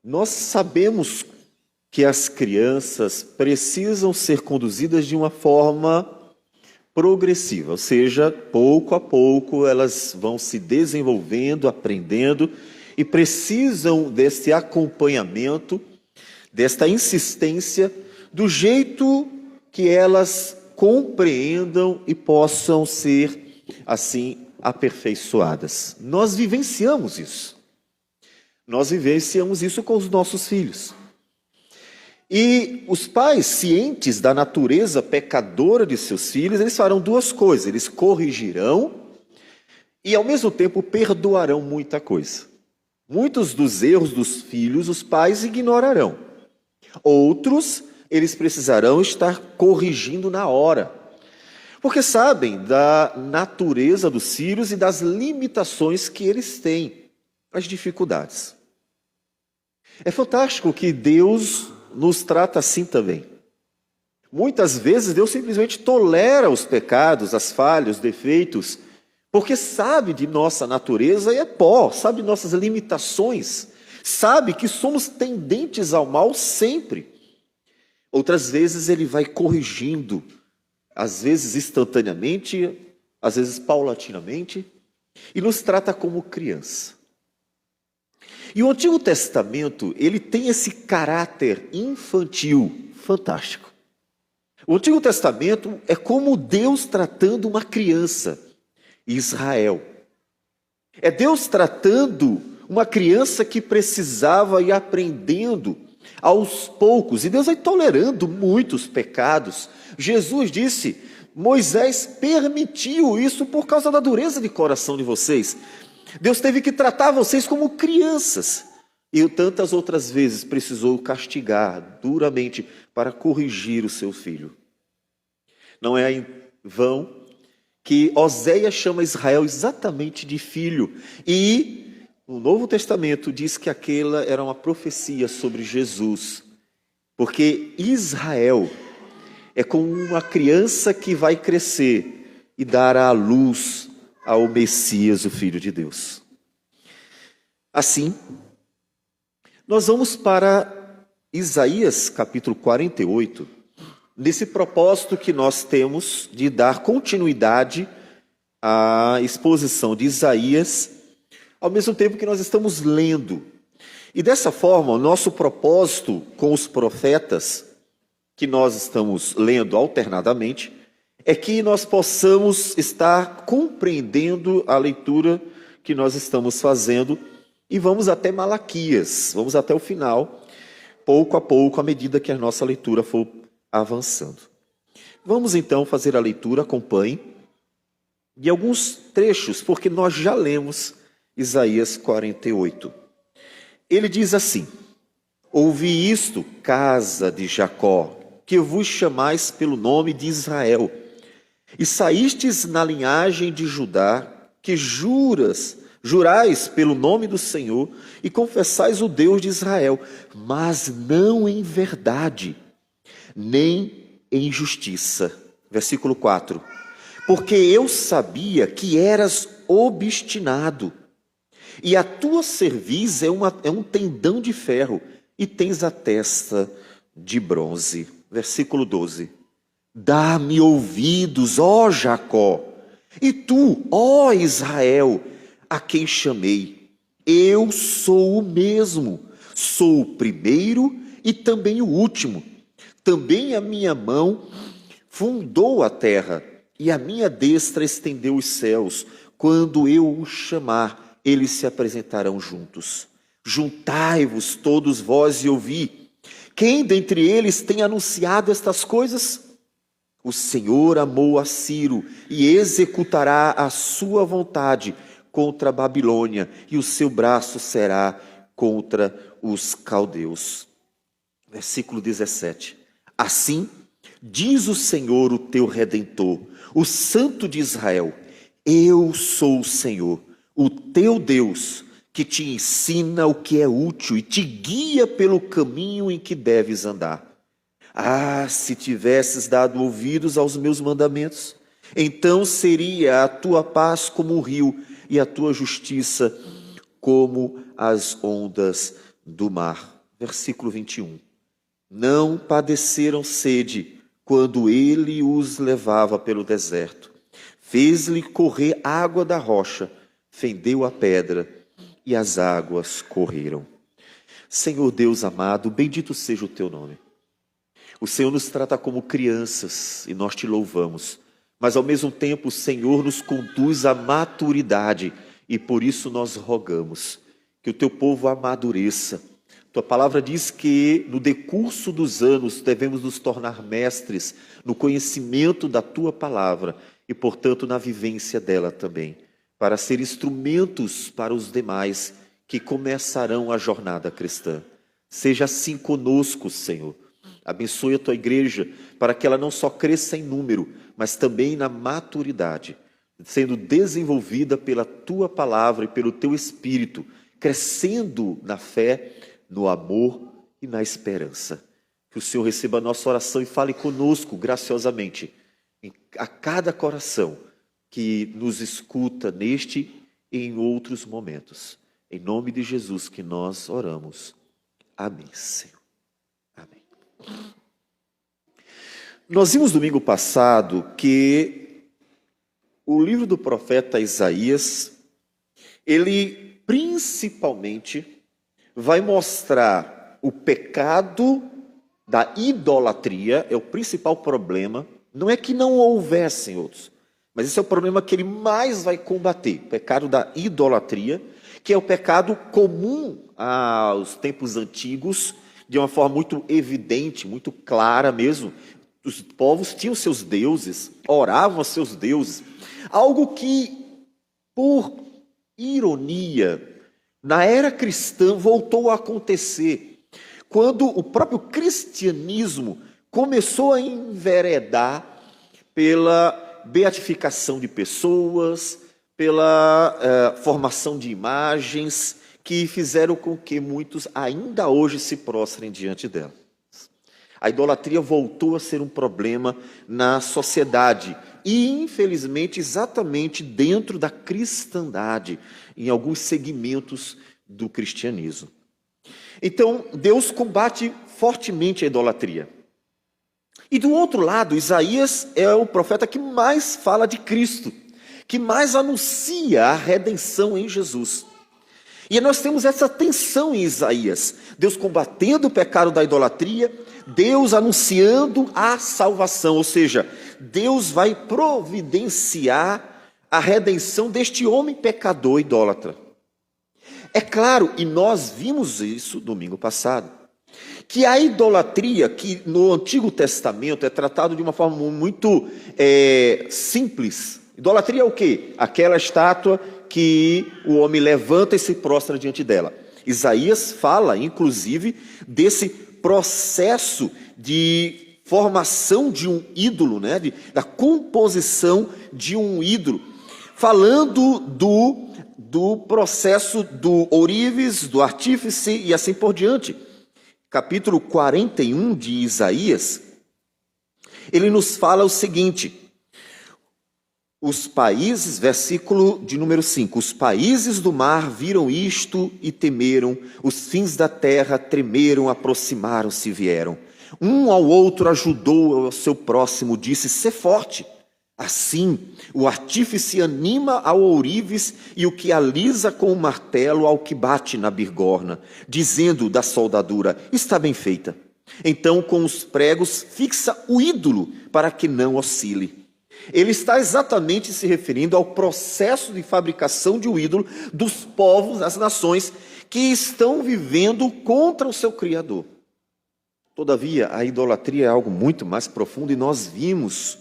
Nós sabemos que as crianças precisam ser conduzidas de uma forma progressiva, ou seja, pouco a pouco elas vão se desenvolvendo, aprendendo e precisam desse acompanhamento, desta insistência, do jeito que elas compreendam e possam ser, assim, aperfeiçoadas. Nós vivenciamos isso. Nós vivenciamos isso com os nossos filhos. E os pais, cientes da natureza pecadora de seus filhos, eles farão duas coisas: eles corrigirão e, ao mesmo tempo, perdoarão muita coisa. Muitos dos erros dos filhos, os pais ignorarão. Outros, eles precisarão estar corrigindo na hora, porque sabem da natureza dos filhos e das limitações que eles têm, as dificuldades. É fantástico que Deus nos trata assim também. Muitas vezes Deus simplesmente tolera os pecados, as falhas, os defeitos, porque sabe de nossa natureza e é pó, sabe de nossas limitações, sabe que somos tendentes ao mal sempre. Outras vezes Ele vai corrigindo, às vezes instantaneamente, às vezes paulatinamente, e nos trata como criança. E o Antigo Testamento, ele tem esse caráter infantil fantástico. O Antigo Testamento é como Deus tratando uma criança, Israel. É Deus tratando uma criança que precisava ir aprendendo aos poucos. E Deus vai tolerando muitos pecados. Jesus disse, Moisés permitiu isso por causa da dureza de coração de vocês. Deus teve que tratar vocês como crianças. E tantas outras vezes precisou castigar duramente para corrigir o seu filho. Não é em vão que Oséias chama Israel exatamente de filho. E no Novo Testamento diz que aquela era uma profecia sobre Jesus. Porque Israel é como uma criança que vai crescer e dar à luz ao Messias, o Filho de Deus. Assim, nós vamos para Isaías capítulo 48, nesse propósito que nós temos de dar continuidade à exposição de Isaías, ao mesmo tempo que nós estamos lendo. E dessa forma, o nosso propósito com os profetas, que nós estamos lendo alternadamente, é que nós possamos estar compreendendo a leitura que nós estamos fazendo e vamos até Malaquias, vamos até o final, pouco a pouco, à medida que a nossa leitura for avançando. Vamos então fazer a leitura, acompanhe, de alguns trechos, porque nós já lemos Isaías 48. Ele diz assim: ouvi isto, casa de Jacó, que vos chamais pelo nome de Israel, e saístes na linhagem de Judá, que jurais pelo nome do Senhor, e confessais o Deus de Israel, mas não em verdade, nem em justiça. Versículo 4. Porque eu sabia que eras obstinado, e a tua cerviz é um tendão de ferro, e tens a testa de bronze. Versículo 12. Dá-me ouvidos, ó Jacó, e tu, ó Israel, a quem chamei. Eu sou o mesmo, sou o primeiro e também o último. Também a minha mão fundou a terra, e a minha destra estendeu os céus. Quando eu os chamar, eles se apresentarão juntos. Juntai-vos todos vós e ouvi. Quem dentre eles tem anunciado estas coisas? O Senhor amou a Ciro e executará a sua vontade contra a Babilônia, e o seu braço será contra os caldeus. Versículo 17. Assim, diz o Senhor, o teu Redentor, o Santo de Israel: eu sou o Senhor, o teu Deus, que te ensina o que é útil e te guia pelo caminho em que deves andar. Ah, se tivesses dado ouvidos aos meus mandamentos, então seria a tua paz como um rio e a tua justiça como as ondas do mar. Versículo 21. Não padeceram sede quando ele os levava pelo deserto. Fez-lhe correr água da rocha, fendeu a pedra e as águas correram. Senhor Deus amado, bendito seja o teu nome. O Senhor nos trata como crianças e nós te louvamos, mas ao mesmo tempo o Senhor nos conduz à maturidade e por isso nós rogamos que o teu povo amadureça. Tua palavra diz que no decurso dos anos devemos nos tornar mestres no conhecimento da tua palavra e, portanto, na vivência dela também, para ser instrumentos para os demais que começarão a jornada cristã. Seja assim conosco, Senhor. Abençoe a tua igreja para que ela não só cresça em número, mas também na maturidade, sendo desenvolvida pela tua palavra e pelo teu espírito, crescendo na fé, no amor e na esperança. Que o Senhor receba a nossa oração e fale conosco graciosamente a cada coração que nos escuta neste e em outros momentos. Em nome de Jesus que nós oramos. Amém, Senhor. Amém. Nós vimos domingo passado que o livro do profeta Isaías, ele principalmente vai mostrar o pecado da idolatria, é o principal problema. Não é que não houvessem outros, mas esse é o problema que ele mais vai combater, o pecado da idolatria, que é o pecado comum aos tempos antigos, de uma forma muito evidente, muito clara mesmo. Os povos tinham seus deuses, oravam a seus deuses, algo que, por ironia, na era cristã voltou a acontecer, quando o próprio cristianismo começou a enveredar pela beatificação de pessoas, pela formação de imagens, que fizeram com que muitos ainda hoje se prostrem diante dela. A idolatria voltou a ser um problema na sociedade e, infelizmente, exatamente dentro da cristandade, em alguns segmentos do cristianismo. Então, Deus combate fortemente a idolatria. E do outro lado, Isaías é o profeta que mais fala de Cristo, que mais anuncia a redenção em Jesus. E nós temos essa tensão em Isaías, Deus combatendo o pecado da idolatria, Deus anunciando a salvação, ou seja, Deus vai providenciar a redenção deste homem pecador idólatra. É claro, e nós vimos isso domingo passado, que a idolatria, que no Antigo Testamento é tratado de uma forma muito simples. Idolatria é o quê? Aquela estátua que o homem levanta e se prostra diante dela. Isaías fala, inclusive, desse processo de formação de um ídolo, né? Da composição de um ídolo, falando do processo do ourives, do artífice e assim por diante. Capítulo 41 de Isaías, ele nos fala o seguinte: os países, versículo de número 5, os países do mar viram isto e temeram, os fins da terra tremeram, aproximaram-se e vieram. Um ao outro ajudou ao seu próximo, disse: sê forte. Assim, o artífice anima ao ourives e o que alisa com o martelo ao que bate na bigorna, dizendo da soldadura: está bem feita. Então, com os pregos, fixa o ídolo para que não oscile. Ele está exatamente se referindo ao processo de fabricação de um ídolo dos povos, das nações, que estão vivendo contra o seu Criador. Todavia, a idolatria é algo muito mais profundo e nós vimos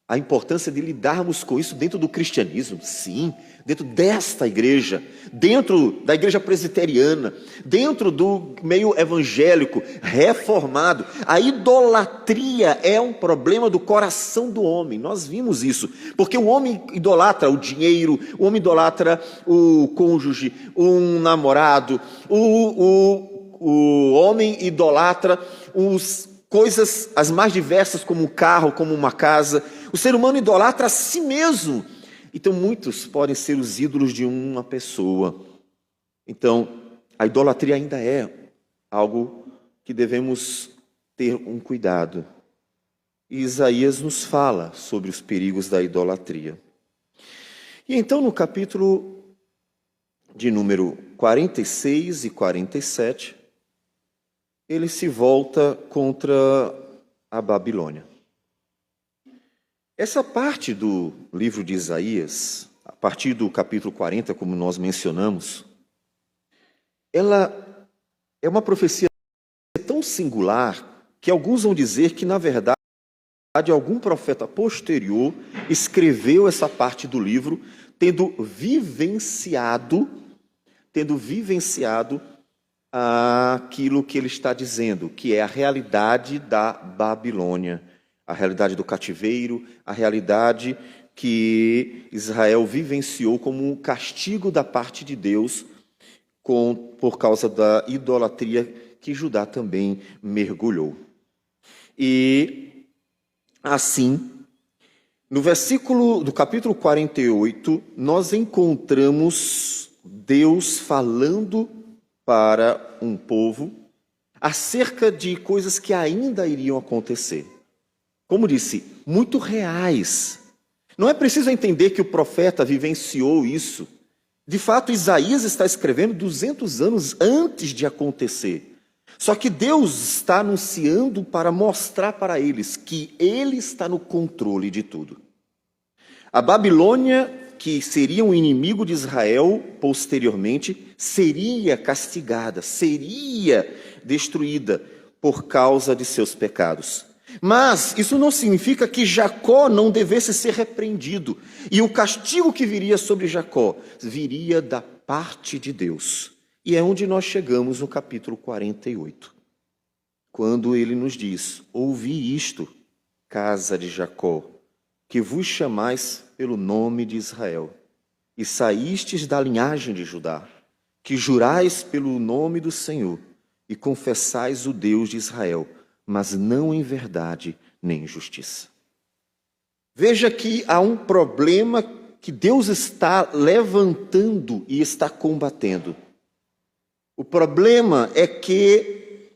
a importância de lidarmos com isso dentro do cristianismo, sim, dentro desta igreja, dentro da igreja presbiteriana, dentro do meio evangélico, reformado. A idolatria é um problema do coração do homem, nós vimos isso, porque o homem idolatra o dinheiro, o homem idolatra o cônjuge, um namorado, o homem idolatra coisas as mais diversas, como um carro, como uma casa. O ser humano idolatra a si mesmo. Então, muitos podem ser os ídolos de uma pessoa. Então, a idolatria ainda é algo que devemos ter um cuidado. E Isaías nos fala sobre os perigos da idolatria. E então, no capítulo de número 46 e 47, ele se volta contra a Babilônia. Essa parte do livro de Isaías, a partir do capítulo 40, como nós mencionamos, ela é uma profecia tão singular que alguns vão dizer que, na verdade, algum profeta posterior escreveu essa parte do livro, tendo vivenciado aquilo que ele está dizendo, que é a realidade da Babilônia, a realidade do cativeiro, a realidade que Israel vivenciou como um castigo da parte de Deus por causa da idolatria que Judá também mergulhou. E assim, no versículo do capítulo 48, nós encontramos Deus falando para um povo acerca de coisas que ainda iriam acontecer. Como disse, muito reais. Não é preciso entender que o profeta vivenciou isso. De fato, Isaías está escrevendo 200 anos antes de acontecer. Só que Deus está anunciando para mostrar para eles que Ele está no controle de tudo. A Babilônia, que seria um inimigo de Israel posteriormente, seria castigada, seria destruída por causa de seus pecados. Mas isso não significa que Jacó não devesse ser repreendido. E o castigo que viria sobre Jacó viria da parte de Deus. E é onde nós chegamos no capítulo 48. Quando ele nos diz: ouvi isto, casa de Jacó, que vos chamais pelo nome de Israel, e saístes da linhagem de Judá, que jurais pelo nome do Senhor, e confessais o Deus de Israel, mas não em verdade nem em justiça. Veja que há um problema que Deus está levantando e está combatendo. O problema é que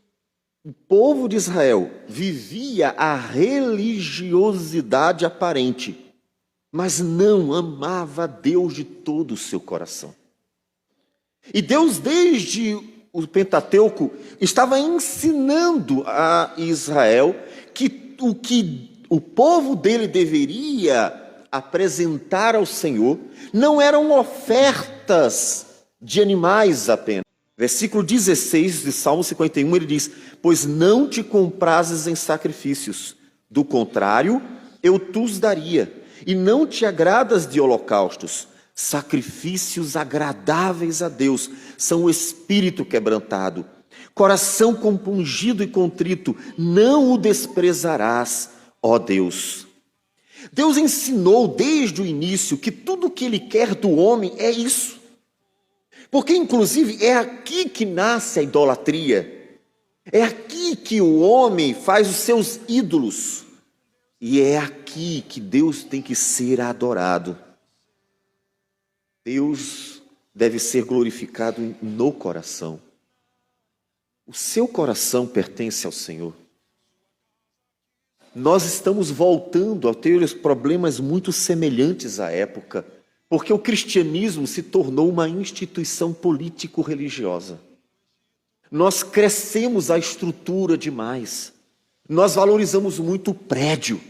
o povo de Israel vivia a religiosidade aparente, mas não amava Deus de todo o seu coração. E Deus, desde o Pentateuco, estava ensinando a Israel que o povo dele deveria apresentar ao Senhor não eram ofertas de animais apenas. Versículo 16 de Salmo 51, ele diz: pois não te comprases em sacrifícios, do contrário, eu tus daria, e não te agradas de holocaustos. Sacrifícios agradáveis a Deus são o espírito quebrantado, coração compungido e contrito, não o desprezarás, ó Deus. Deus ensinou desde o início que tudo o que Ele quer do homem é isso. Porque, inclusive, é aqui que nasce a idolatria. É aqui que o homem faz os seus ídolos. E é aqui que Deus tem que ser adorado. Deus deve ser glorificado no coração. O seu coração pertence ao Senhor. Nós estamos voltando a ter problemas muito semelhantes à época, porque o cristianismo se tornou uma instituição político-religiosa. Nós crescemos a estrutura demais. Nós valorizamos muito o prédio.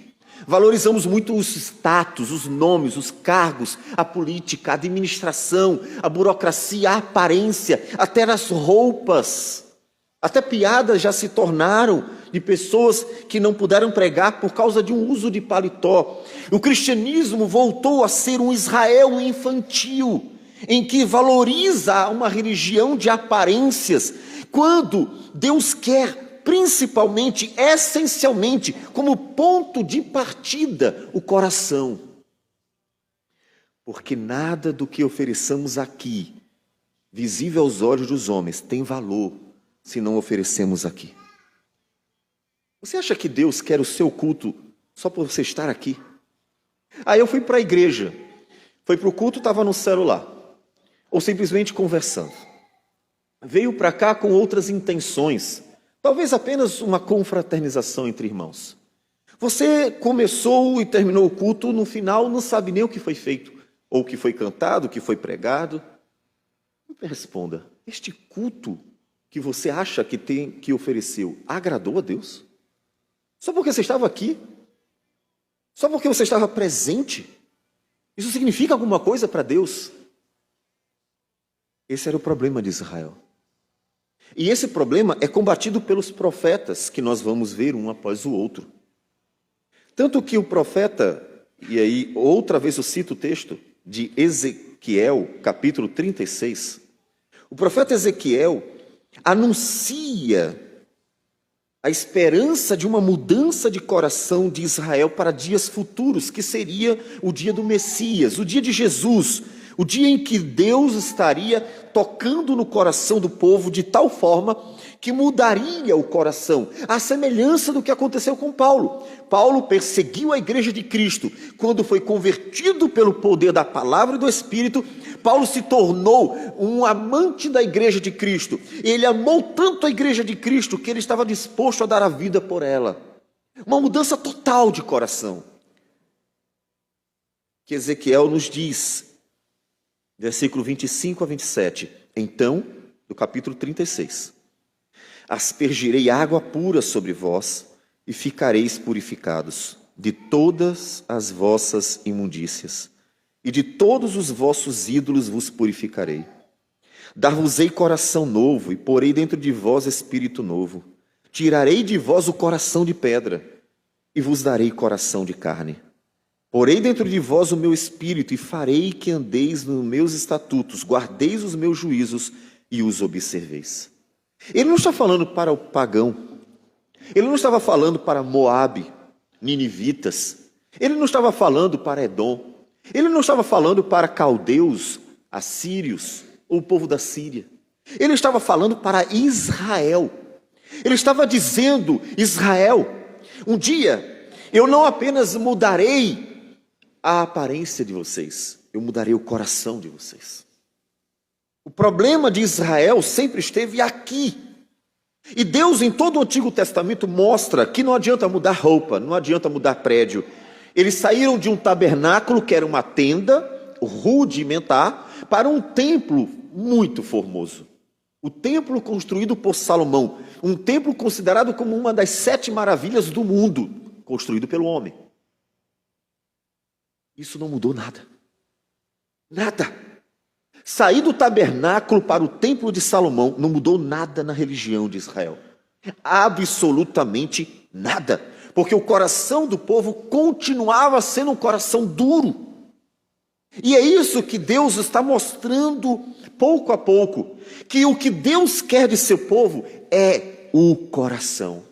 Valorizamos muito os status, os nomes, os cargos, a política, a administração, a burocracia, a aparência, até as roupas. Até piadas já se tornaram de pessoas que não puderam pregar por causa de um uso de paletó. O cristianismo voltou a ser um Israel infantil, em que valoriza uma religião de aparências, quando Deus quer, principalmente, essencialmente, como ponto de partida, o coração. Porque nada do que ofereçamos aqui, visível aos olhos dos homens, tem valor se não oferecemos aqui. Você acha que Deus quer o seu culto só por você estar aqui? Aí eu fui para a igreja, foi para o culto, estava no celular, ou simplesmente conversando. veio para cá com outras intenções, talvez apenas uma confraternização entre irmãos. Você começou e terminou o culto, no final não sabe nem o que foi feito, ou o que foi cantado, o que foi pregado. Me responda, este culto que você acha que ofereceu, agradou a Deus? Só porque você estava aqui? Só porque você estava presente? Isso significa alguma coisa para Deus? Esse era o problema de Israel. E esse problema é combatido pelos profetas, que nós vamos ver um após o outro. Tanto que o profeta, e aí outra vez eu cito o texto de Ezequiel, capítulo 36. O profeta Ezequiel anuncia a esperança de uma mudança de coração de Israel para dias futuros, que seria o dia do Messias, o dia de Jesus, o dia em que Deus estaria tocando no coração do povo de tal forma que mudaria o coração, à semelhança do que aconteceu com Paulo. Paulo perseguiu a igreja de Cristo. Quando foi convertido pelo poder da palavra e do Espírito, Paulo se tornou um amante da igreja de Cristo. Ele amou tanto a igreja de Cristo que ele estava disposto a dar a vida por ela. Uma mudança total de coração. Que Ezequiel nos diz, versículo 25 a 27. Então, do capítulo 36. Aspergirei água pura sobre vós e ficareis purificados de todas as vossas imundícias. E de todos os vossos ídolos vos purificarei. Dar-vos-ei coração novo, e porei dentro de vós espírito novo. Tirarei de vós o coração de pedra, e vos darei coração de carne. Porei dentro de vós o meu espírito, e farei que andeis nos meus estatutos, guardeis os meus juízos, e os observeis. Ele não está falando para o pagão. Ele não estava falando para Moabe, ninivitas. Ele não estava falando para Edom. Ele não estava falando para caldeus, assírios, ou o povo da Síria. Ele estava falando para Israel. Ele estava dizendo, Israel, um dia eu não apenas mudarei a aparência de vocês, eu mudarei o coração de vocês. O problema de Israel sempre esteve aqui. E Deus, em todo o Antigo Testamento, mostra que não adianta mudar roupa, não adianta mudar prédio. Eles saíram de um tabernáculo, que era uma tenda rudimentar, para um templo muito formoso. O templo construído por Salomão, um templo considerado como uma das 7 maravilhas do mundo, construído pelo homem. Isso não mudou nada. Nada. Sair do tabernáculo para o templo de Salomão não mudou nada na religião de Israel. Absolutamente nada. Porque o coração do povo continuava sendo um coração duro. E é isso que Deus está mostrando pouco a pouco. Que o que Deus quer de seu povo é o coração.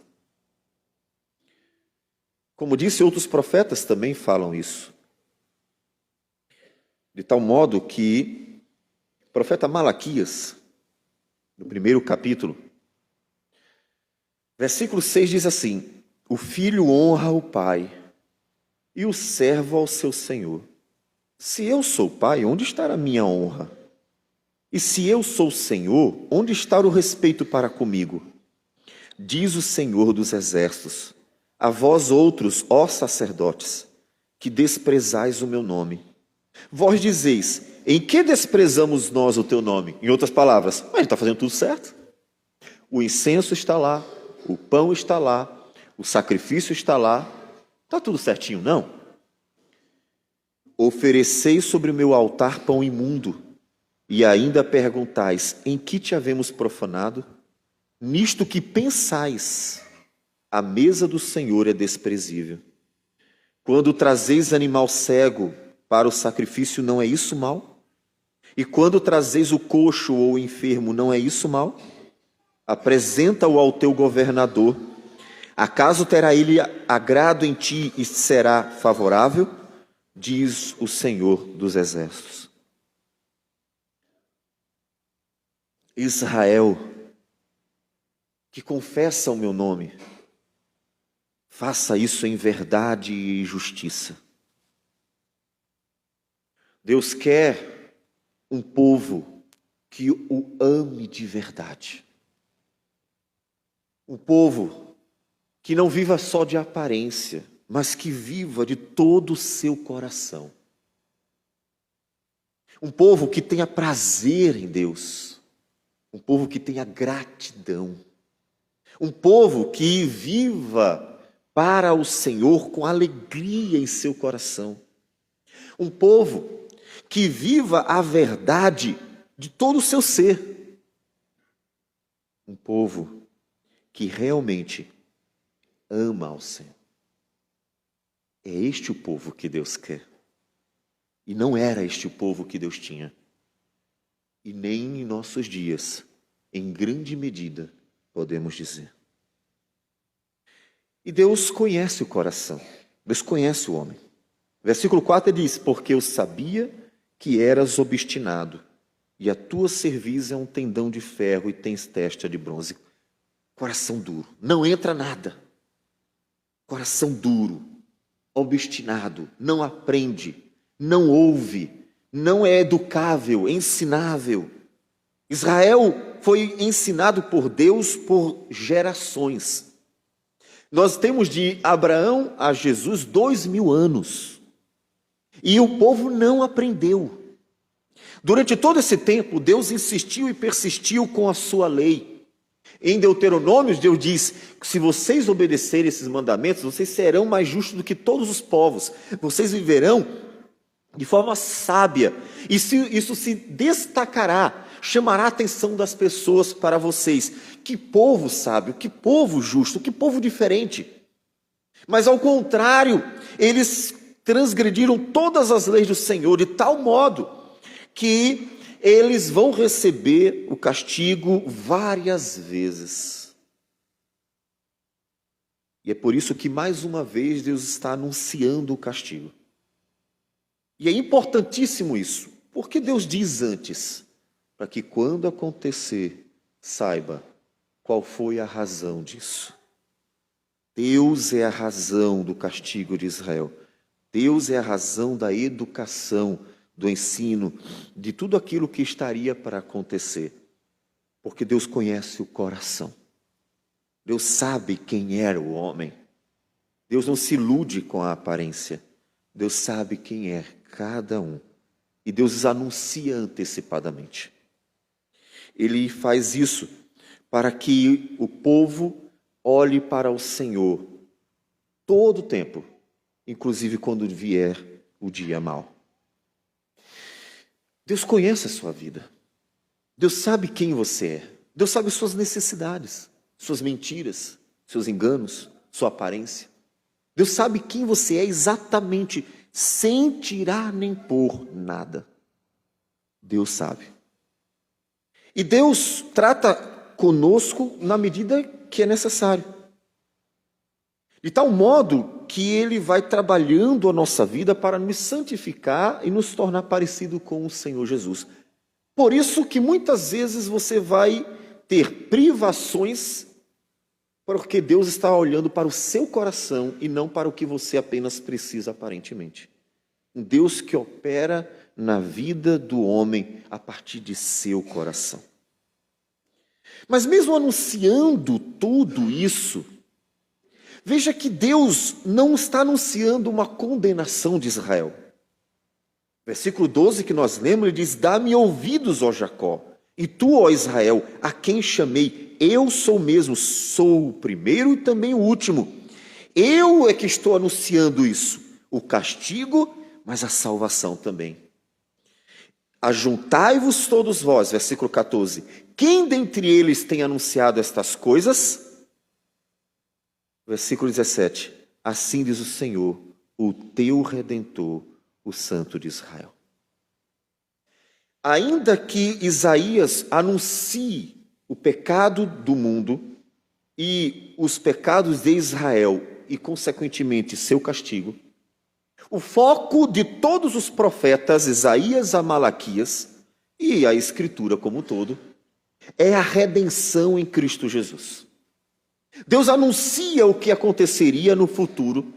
Como disse, outros profetas também falam isso. De tal modo que o profeta Malaquias, no primeiro capítulo, versículo 6 diz assim: o filho honra o pai e o servo ao seu senhor. Se eu sou pai, onde estará a minha honra? E se eu sou senhor, onde está o respeito para comigo? Diz o Senhor dos exércitos: a vós outros, ó sacerdotes, que desprezais o meu nome. Vós dizeis: em que desprezamos nós o teu nome? Em outras palavras, mas ele está fazendo tudo certo. O incenso está lá, o pão está lá, o sacrifício está lá, está tudo certinho, não? Oferecei sobre o meu altar pão imundo, e ainda perguntais: em que te havemos profanado? Nisto que pensais, a mesa do Senhor é desprezível. Quando trazeis animal cego para o sacrifício, não é isso mal? E quando trazeis o coxo ou o enfermo, não é isso mal? Apresenta-o ao teu governador. Acaso terá ele agrado em ti e será favorável? Diz o Senhor dos exércitos. Israel, que confessa o meu nome, faça isso em verdade e justiça. Deus quer um povo que o ame de verdade. Um povo que não viva só de aparência, mas que viva de todo o seu coração. Um povo que tenha prazer em Deus. Um povo que tenha gratidão. Um povo que viva para o Senhor com alegria em seu coração. Um povo que viva a verdade de todo o seu ser. Um povo que realmente ama ao Senhor. É este o povo que Deus quer. E não era este o povo que Deus tinha. E nem em nossos dias, em grande medida, podemos dizer. E Deus conhece o coração. Deus conhece o homem. Versículo 4 diz: porque eu sabia que eras obstinado, e a tua cerviz é um tendão de ferro e tens testa de bronze. Coração duro, não entra nada. Coração duro, obstinado, não aprende, não ouve, não é educável, ensinável. Israel foi ensinado por Deus por gerações. Nós temos de Abraão a Jesus 2000 anos. E o povo não aprendeu. Durante todo esse tempo, Deus insistiu e persistiu com a sua lei. Em Deuteronômio, Deus diz que se vocês obedecerem esses mandamentos, vocês serão mais justos do que todos os povos. Vocês viverão de forma sábia. E isso se destacará, chamará a atenção das pessoas para vocês. Que povo sábio, que povo justo, que povo diferente. Mas ao contrário, eles transgrediram todas as leis do Senhor de tal modo que eles vão receber o castigo várias vezes. E é por isso que mais uma vez Deus está anunciando o castigo. E é importantíssimo isso, porque Deus diz antes, para que quando acontecer, saiba qual foi a razão disso. Deus é a razão do castigo de Israel. Deus é a razão da educação, do ensino, de tudo aquilo que estaria para acontecer. Porque Deus conhece o coração. Deus sabe quem era o homem. Deus não se ilude com a aparência. Deus sabe quem é cada um. E Deus anuncia antecipadamente. Ele faz isso para que o povo olhe para o Senhor todo o tempo, inclusive quando vier o dia mau. Deus conhece a sua vida. Deus sabe quem você é. Deus sabe suas necessidades, suas mentiras, seus enganos, sua aparência. Deus sabe quem você é exatamente, sem tirar nem pôr nada. Deus sabe. E Deus trata conosco na medida que é necessário. De tal modo que Ele vai trabalhando a nossa vida para nos santificar e nos tornar parecido com o Senhor Jesus. Por isso que muitas vezes você vai ter privações, porque Deus está olhando para o seu coração e não para o que você apenas precisa aparentemente. Um Deus que opera na vida do homem a partir de seu coração. Mas mesmo anunciando tudo isso, veja que Deus não está anunciando uma condenação de Israel. Versículo 12 que nós lemos, ele diz: dá-me ouvidos, ó Jacó, e tu, ó Israel, a quem chamei, eu sou mesmo, sou o primeiro e também o último. Eu é que estou anunciando isso, o castigo, mas a salvação também. Ajuntai-vos todos vós, versículo 14. Quem dentre eles tem anunciado estas coisas? Versículo 17. Assim diz o Senhor, o teu Redentor, o Santo de Israel. Ainda que Isaías anuncie o pecado do mundo e os pecados de Israel e, consequentemente, seu castigo, o foco de todos os profetas, Isaías a Malaquias, e a Escritura como um todo, é a redenção em Cristo Jesus. Deus anuncia o que aconteceria no futuro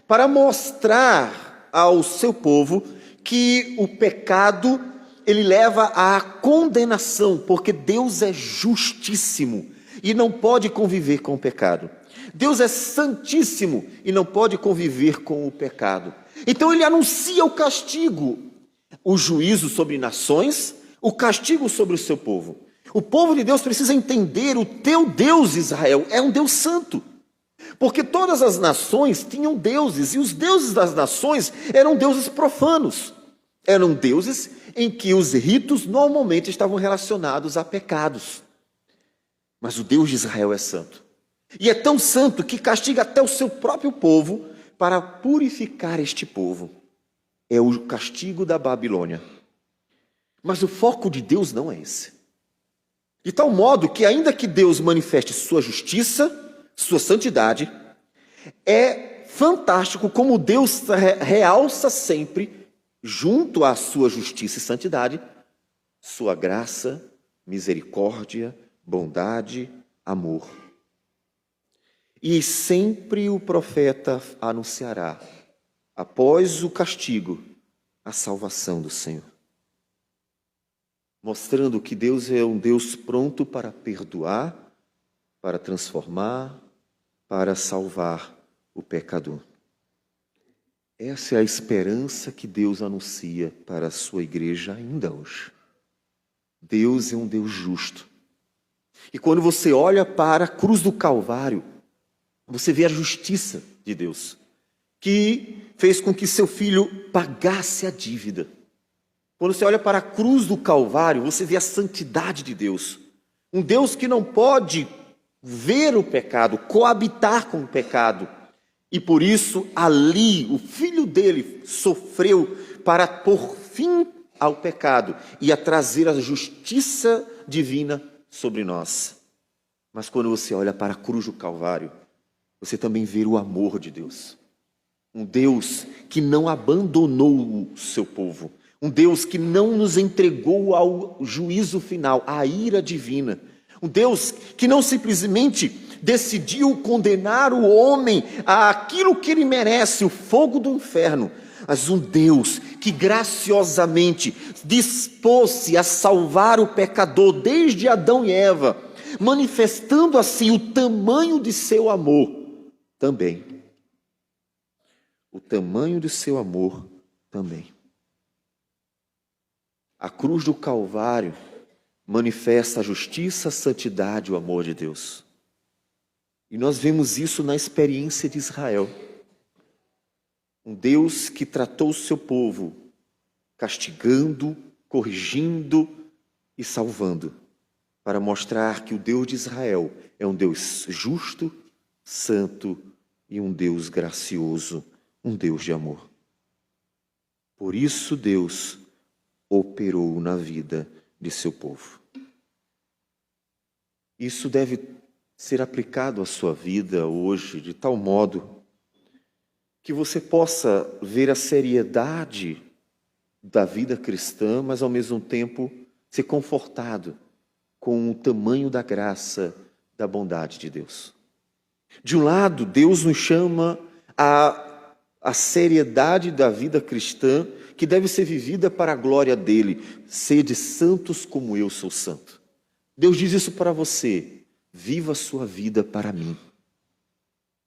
para mostrar ao seu povo que o pecado ele leva à condenação, porque Deus é justíssimo e não pode conviver com o pecado. Deus é santíssimo e não pode conviver com o pecado. Então ele anuncia o castigo, o juízo sobre nações, o castigo sobre o seu povo. O povo de Deus precisa entender: o teu Deus, Israel, é um Deus santo. Porque todas as nações tinham deuses, e os deuses das nações eram deuses profanos. Eram deuses em que os ritos normalmente estavam relacionados a pecados. Mas o Deus de Israel é santo. E é tão santo que castiga até o seu próprio povo para purificar este povo. É o castigo da Babilônia. Mas o foco de Deus não é esse. De tal modo que, ainda que Deus manifeste sua justiça, sua santidade, é fantástico como Deus realça sempre, junto à sua justiça e santidade, sua graça, misericórdia, bondade, amor. E sempre o profeta anunciará, após o castigo, a salvação do Senhor. Mostrando que Deus é um Deus pronto para perdoar, para transformar, para salvar o pecador. Essa é a esperança que Deus anuncia para a sua igreja ainda hoje. Deus é um Deus justo. E quando você olha para a cruz do Calvário, você vê a justiça de Deus, que fez com que seu filho pagasse a dívida. Quando você olha para a cruz do Calvário, você vê a santidade de Deus. Um Deus que não pode ver o pecado, coabitar com o pecado. E por isso, ali, o filho dele sofreu para pôr fim ao pecado e a trazer a justiça divina sobre nós. Mas quando você olha para a cruz do Calvário, você também vê o amor de Deus. Um Deus que não abandonou o seu povo. Um Deus que não nos entregou ao juízo final, à ira divina. Um Deus que não simplesmente decidiu condenar o homem àquilo que ele merece, o fogo do inferno. Mas um Deus que graciosamente dispôs-se a salvar o pecador desde Adão e Eva, manifestando assim o tamanho de seu amor também. O tamanho de seu amor também. A cruz do Calvário manifesta a justiça, a santidade e o amor de Deus. E nós vemos isso na experiência de Israel. Um Deus que tratou o seu povo, castigando, corrigindo e salvando, para mostrar que o Deus de Israel é um Deus justo, santo e um Deus gracioso, um Deus de amor. Por isso Deus operou na vida de seu povo. Isso deve ser aplicado à sua vida hoje, de tal modo que você possa ver a seriedade da vida cristã, mas ao mesmo tempo ser confortado com o tamanho da graça, da bondade de Deus. De um lado, Deus nos chama a seriedade da vida cristã, que deve ser vivida para a glória dele. Sede santos como eu sou santo. Deus diz isso para você. Viva a sua vida para mim.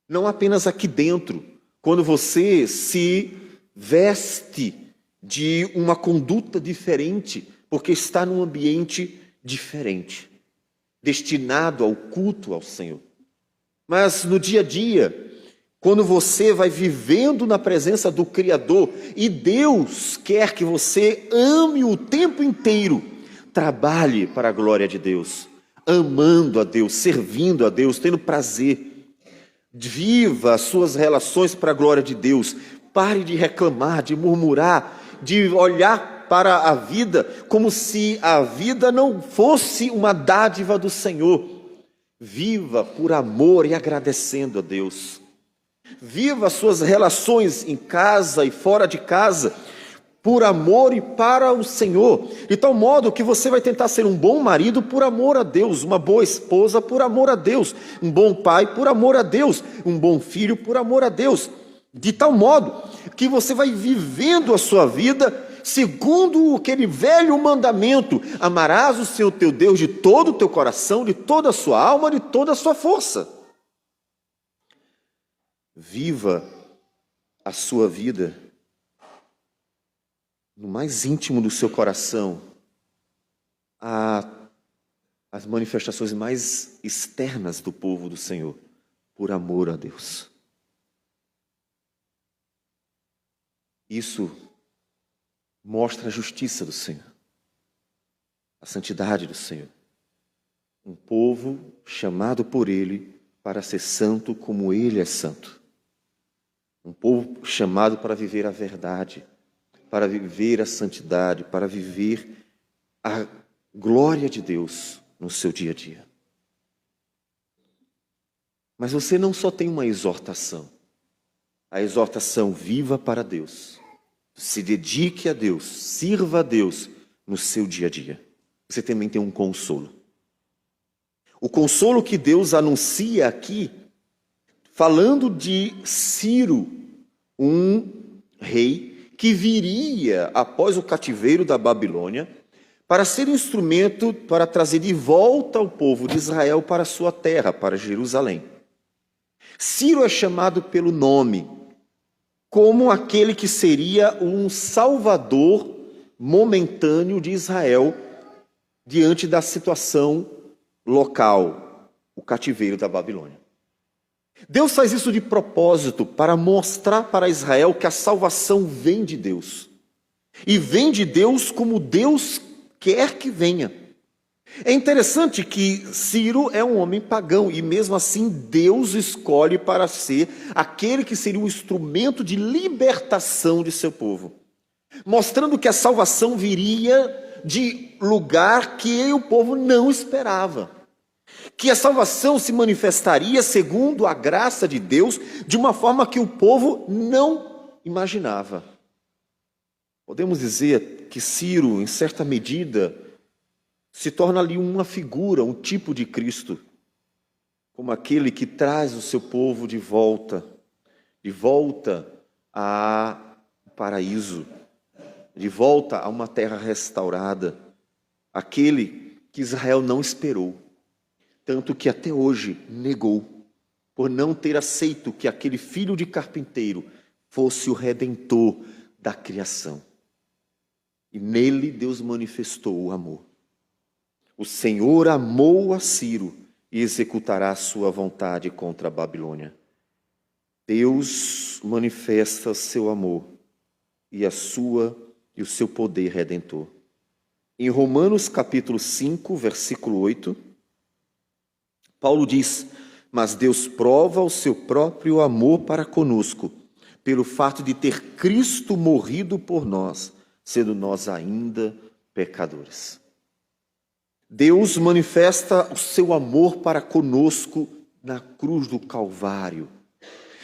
Não apenas aqui dentro, quando você se veste de uma conduta diferente, porque está num ambiente diferente, destinado ao culto ao Senhor. Mas no dia a dia, quando você vai vivendo na presença do Criador, e Deus quer que você ame o tempo inteiro, trabalhe para a glória de Deus, amando a Deus, servindo a Deus, tendo prazer. Viva as suas relações para a glória de Deus. Pare de reclamar, de murmurar, de olhar para a vida como se a vida não fosse uma dádiva do Senhor. Viva por amor e agradecendo a Deus. Viva as suas relações em casa e fora de casa por amor e para o Senhor, de tal modo que você vai tentar ser um bom marido por amor a Deus, uma boa esposa por amor a Deus, um bom pai por amor a Deus, um bom filho por amor a Deus, de tal modo que você vai vivendo a sua vida segundo aquele velho mandamento: amarás o Senhor teu Deus de todo o teu coração, de toda a sua alma, de toda a sua força. Viva a sua vida no mais íntimo do seu coração, as manifestações mais externas do povo do Senhor, por amor a Deus. Isso mostra a justiça do Senhor, a santidade do Senhor. Um povo chamado por Ele para ser santo como Ele é santo. Um povo chamado para viver a verdade, para viver a santidade, para viver a glória de Deus no seu dia a dia. Mas você não só tem uma exortação. A exortação: viva para Deus. Se dedique a Deus, sirva a Deus no seu dia a dia. Você também tem um consolo. O consolo que Deus anuncia aqui, falando de Ciro, um rei que viria após o cativeiro da Babilônia, para ser instrumento para trazer de volta o povo de Israel para a sua terra, para Jerusalém. Ciro é chamado pelo nome, como aquele que seria um salvador momentâneo de Israel diante da situação local, o cativeiro da Babilônia. Deus faz isso de propósito para mostrar para Israel que a salvação vem de Deus. E vem de Deus como Deus quer que venha. É interessante que Ciro é um homem pagão e mesmo assim Deus escolhe para ser aquele que seria um instrumento de libertação de seu povo, mostrando que a salvação viria de lugar que o povo não esperava, que a salvação se manifestaria segundo a graça de Deus de uma forma que o povo não imaginava. Podemos dizer que Ciro, em certa medida, se torna ali uma figura, um tipo de Cristo, como aquele que traz o seu povo de volta ao paraíso, de volta a uma terra restaurada, aquele que Israel não esperou, tanto que até hoje negou, por não ter aceito que aquele filho de carpinteiro fosse o redentor da criação. E nele Deus manifestou o amor. O Senhor amou a Ciro e executará a sua vontade contra a Babilônia. Deus manifesta seu amor e o seu poder redentor. Em Romanos capítulo 5, versículo 8, Paulo diz: mas Deus prova o seu próprio amor para conosco, pelo fato de ter Cristo morrido por nós, sendo nós ainda pecadores. Deus manifesta o seu amor para conosco na cruz do Calvário.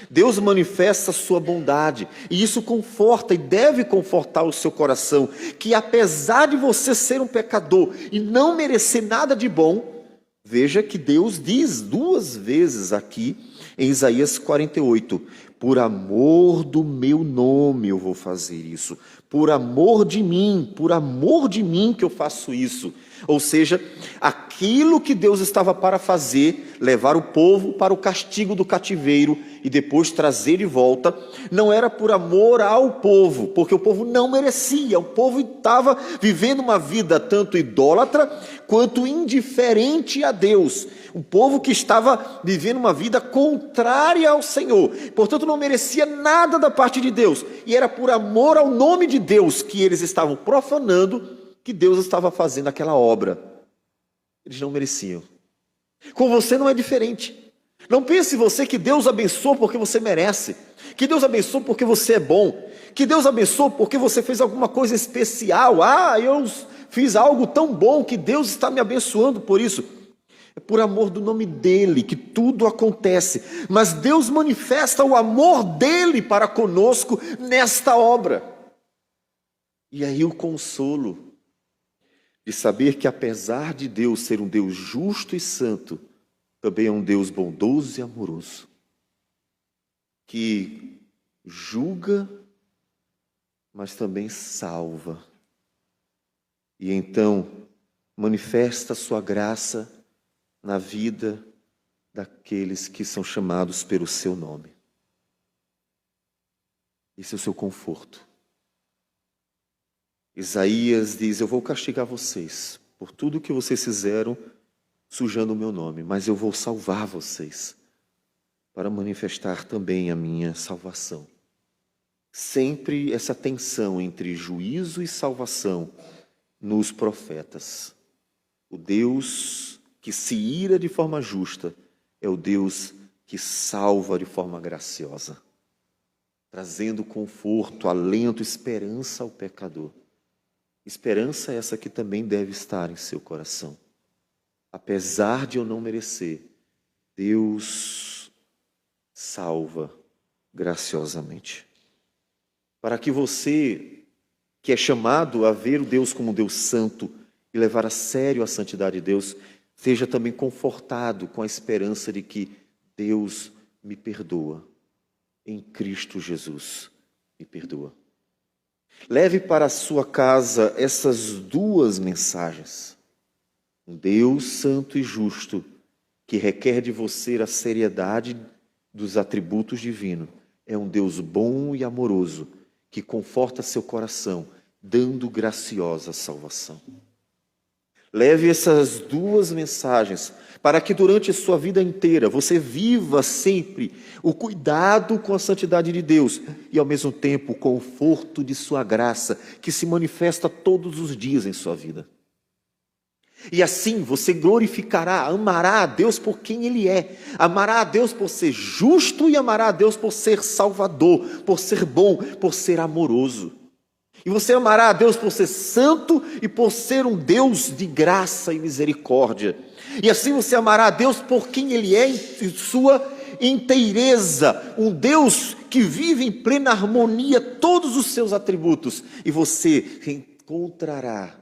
Deus manifesta a sua bondade, e isso conforta e deve confortar o seu coração, que apesar de você ser um pecador e não merecer nada de bom, veja que Deus diz 2 vezes aqui em Isaías 48, por amor do meu nome eu vou fazer isso, por amor de mim que eu faço isso. Ou seja, aquilo que Deus estava para fazer, levar o povo para o castigo do cativeiro e depois trazer de volta, não era por amor ao povo, porque o povo não merecia, o povo estava vivendo uma vida tanto idólatra quanto indiferente a Deus, um povo que estava vivendo uma vida contrária ao Senhor, portanto não merecia nada da parte de Deus, e era por amor ao nome de Deus que eles estavam profanando, que Deus estava fazendo aquela obra. Eles não mereciam. Com você não é diferente. Não pense você que Deus abençoou porque você merece, que Deus abençoou porque você é bom, que Deus abençoou porque você fez alguma coisa especial. Eu fiz algo tão bom que Deus está me abençoando por isso. É por amor do nome dele que tudo acontece, mas Deus manifesta o amor dele para conosco nesta obra. E aí o consolo de saber que apesar de Deus ser um Deus justo e santo, também é um Deus bondoso e amoroso, que julga mas também salva. E então manifesta a sua graça na vida daqueles que são chamados pelo seu nome. Esse é o seu conforto. Isaías diz: eu vou castigar vocês por tudo que vocês fizeram sujando o meu nome, mas eu vou salvar vocês para manifestar também a minha salvação. Sempre essa tensão entre juízo e salvação nos profetas. O Deus que se ira de forma justa é o Deus que salva de forma graciosa, trazendo conforto, alento, esperança ao pecador. Esperança essa que também deve estar em seu coração. Apesar de eu não merecer, Deus salva graciosamente. Para que você, que é chamado a ver o Deus como um Deus santo e levar a sério a santidade de Deus, seja também confortado com a esperança de que Deus me perdoa. Em Cristo Jesus me perdoa. Leve para a sua casa essas duas mensagens. Um Deus santo e justo, que requer de você a seriedade dos atributos divinos. É um Deus bom e amoroso, que conforta seu coração, dando graciosa salvação. Leve essas duas mensagens para que durante a sua vida inteira você viva sempre o cuidado com a santidade de Deus e ao mesmo tempo o conforto de sua graça, que se manifesta todos os dias em sua vida. E assim você glorificará, amará a Deus por quem Ele é. Amará a Deus por ser justo e amará a Deus por ser salvador, por ser bom, por ser amoroso. E você amará a Deus por ser santo e por ser um Deus de graça e misericórdia. E assim você amará a Deus por quem Ele é em sua inteireza. Um Deus que vive em plena harmonia todos os seus atributos. E você encontrará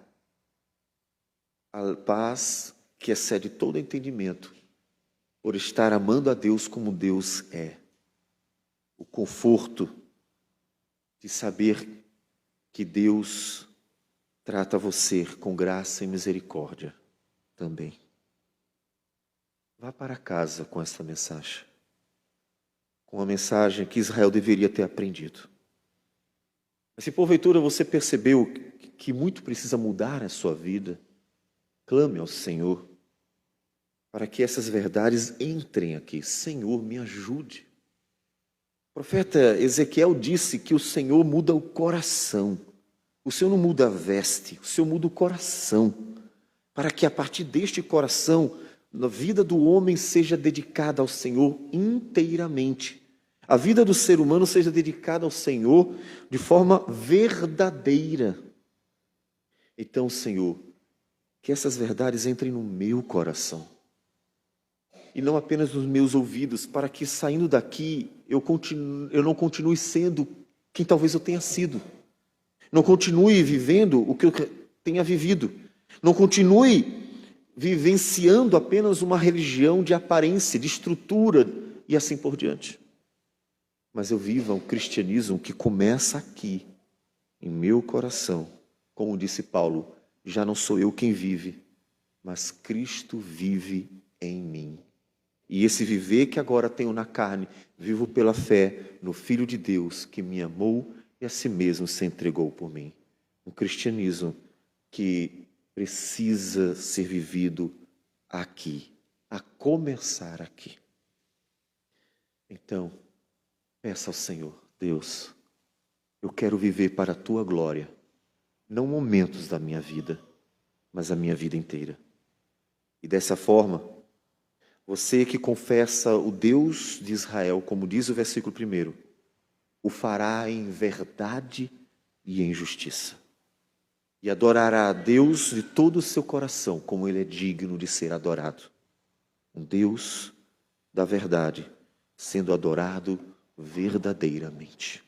a paz que excede todo entendimento por estar amando a Deus como Deus é. O conforto de saber que Deus trata você com graça e misericórdia também. Vá para casa com esta mensagem. Com a mensagem que Israel deveria ter aprendido. Mas se porventura você percebeu que muito precisa mudar na sua vida, clame ao Senhor para que essas verdades entrem aqui. Senhor, me ajude. O profeta Ezequiel disse que o Senhor muda o coração. O Senhor não muda a veste, o Senhor muda o coração. Para que a partir deste coração, a vida do homem seja dedicada ao Senhor inteiramente. A vida do ser humano seja dedicada ao Senhor de forma verdadeira. Então, Senhor, que essas verdades entrem no meu coração. E não apenas nos meus ouvidos, para que saindo daqui eu não continue sendo quem talvez eu tenha sido. Não continue vivendo o que eu tenha vivido. Não continue vivenciando apenas uma religião de aparência, de estrutura e assim por diante. Mas eu viva um cristianismo que começa aqui, em meu coração. Como disse Paulo, já não sou eu quem vive, mas Cristo vive em mim. E esse viver que agora tenho na carne, vivo pela fé no Filho de Deus que me amou e a si mesmo se entregou por mim. Um cristianismo que precisa ser vivido aqui, a começar aqui. Então, peça ao Senhor, Deus, eu quero viver para a Tua glória, não momentos da minha vida, mas a minha vida inteira. E dessa forma, você que confessa o Deus de Israel, como diz o versículo 1, o fará em verdade e em justiça. E adorará a Deus de todo o seu coração, como Ele é digno de ser adorado. Um Deus da verdade, sendo adorado verdadeiramente.